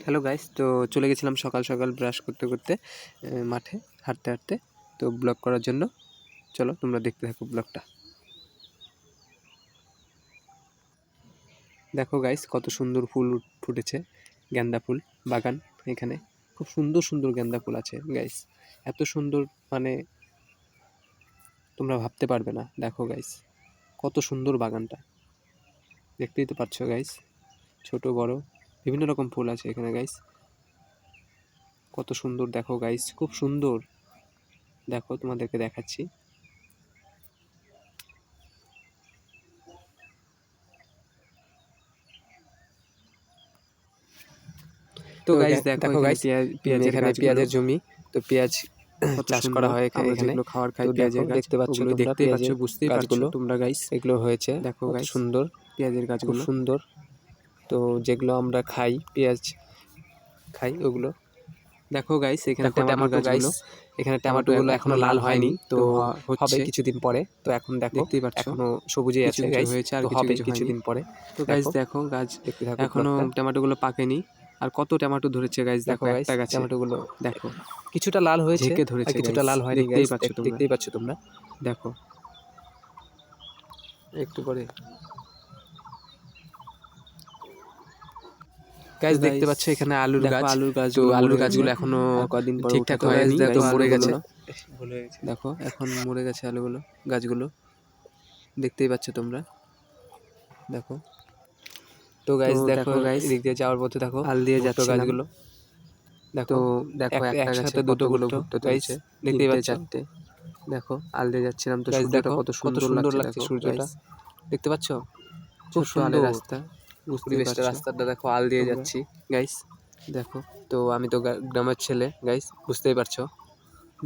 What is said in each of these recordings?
Hello guys, তো চলে গেছিলাম সকাল সকাল ব্রাশ করতে করতে মাঠে হাঁটতে হাঁটতে। তো ব্লগ করার জন্য চলো তোমরা দেখতে থাকো ব্লগটা। দেখো গাইস, কত সুন্দর ফুল ফুটেছে, গেন্দা ফুল বাগান। এখানে খুব সুন্দর সুন্দর গেন্দা ফুল আছে গাইস, এত সুন্দর মানে তোমরা ভাবতে পারবে না। দেখো গাইস, কত সুন্দর বাগানটা, দেখতেই তো পাচ্ছ গাইস। ছোট বড় বিভিন্ন রকম ফুল আছে এখানে গাইস, কত সুন্দর দেখো গাইস, খুব সুন্দর। দেখো তোমাদেরকে দেখাচ্ছি। তো গাইস দেখো গাইস, এখানে পেঁয়াজের জমি। তো পেঁয়াজ চাষ করা হয় এখানে, যেগুলো খাওয়ার খাই পেঁয়াজের গাছ দেখতে পাচ্ছ, দেখতেই পাচ্ছ, বুঝতেই পারছো তোমরা গাইস। এগুলো হয়েছে, দেখো গাইস, সুন্দর পেঁয়াজের গাছগুলো, সুন্দর। তো যেগুলো আমরা খাই, পেঁয়াজ খাই ওগুলো। দেখো গাইস, এখানে টমেটো গাছগুলো, এখানে টমেটোগুলো এখনো লাল হয়নি, তো হবে কিছুদিন পরে। তো এখন দেখো, দেখতেই পাচ্ছ এখনো সবুজই আছে গাইস, হয়েছে আর হবে কিছুদিন পরে। তো গাইস দেখো, গাছ এখনো টমেটোগুলো পাকেনি। আর কত টমেটো ধরেছে গাইস, দেখো একটা গাছে টমেটোগুলো দেখো, কিছুটা লাল হয়েছে, ধরেছে কিছুটা লাল হয়নি, দেখতেই পাচ্ছ তোমরা। দেখো একটু পরে গাছ দেখতে পাচ্ছ, এখানে আলুর গাছ, তো আলুর গাছগুলো এখনো কদিন পর ঠিকঠাক হয়নি, দেখো মরে গেছে। দেখো এখন মরে গেছে আলুগুলো, গাছগুলো দেখতেই পাচ্ছ তোমরা। দেখো তো গাইস, দেখো গাইস, এদিক দিয়ে যাওয়ার পথে দেখো আল দিয়ে যাচ্ছে গাছগুলো। দেখো দেখো একসাথে দুটোগুলো ভুট্টা গাইস, দেখতেই পাচ্ছ চারটে। দেখো আল দিয়ে যাচ্ছিলাম, তো সূর্যটা কত সুন্দর লাগছে, সূর্যটা দেখতে পাচ্ছ, খুব সুন্দর রাস্তা, পরিবেশটা, রাস্তাটা দেখো, আল দিয়ে যাচ্ছি গাইস। দেখো, তো আমি তো গ্রামের ছেলে গাইস, বুঝতেই পারছো।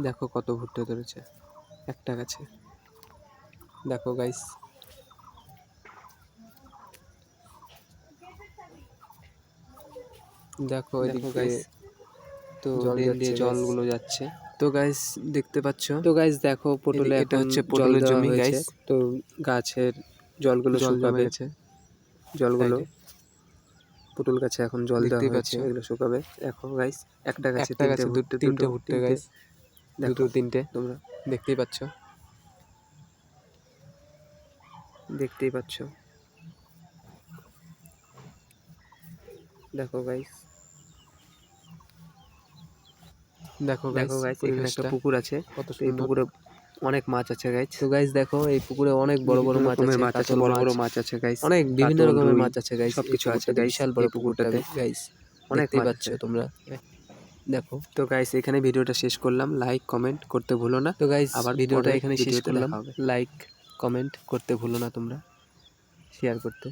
দেখো কত ভুট্টা ধরেছে একটা গাছে, দেখো গাইস। দেখো এদিকে গাইস, তো জলগুলো যাচ্ছে। তো গাইস দেখতে পাচ্ছ, তো গাইস দেখো পটলে, এটা হচ্ছে পটলের জমি গাইস। তো গাছের জলগুলো শুকাবে, জলগুলো পটল গাছে এখন জল দেওয়া হয়েছে, এগুলো শুকাবে। দেখো গাইস, একটা গাছে তিনটে ভুট্টা গাইস, দুটো তিনটে তোমরা দেখতেই পাচ্ছ, দেখতেই পাচ্ছ। দেখো গাইস, দেখো গাইস, এখানে একটা পুকুর আছে, কত এই পুকুরে অনেক মাছ আছে গাইস। তো গাইস দেখো, এই পুকুরে অনেক বড় বড় মাছ আছে, বড় বড় মাছ আছে গাইস, অনেক বিভিন্ন রকমের মাছ আছে গাইস, সবকিছু আছে গাইস, বিশাল বড় পুকুরটাতে গাইস, অনেকই পাচ্ছ তোমরা। দেখো তো গাইস, এখানে ভিডিওটা শেষ করলাম, লাইক কমেন্ট করতে ভুলো না। তো গাইস আবার ভিডিওটা এখানে শেষ করলাম, লাইক কমেন্ট করতে ভুলো না তোমরা, শেয়ার করতে।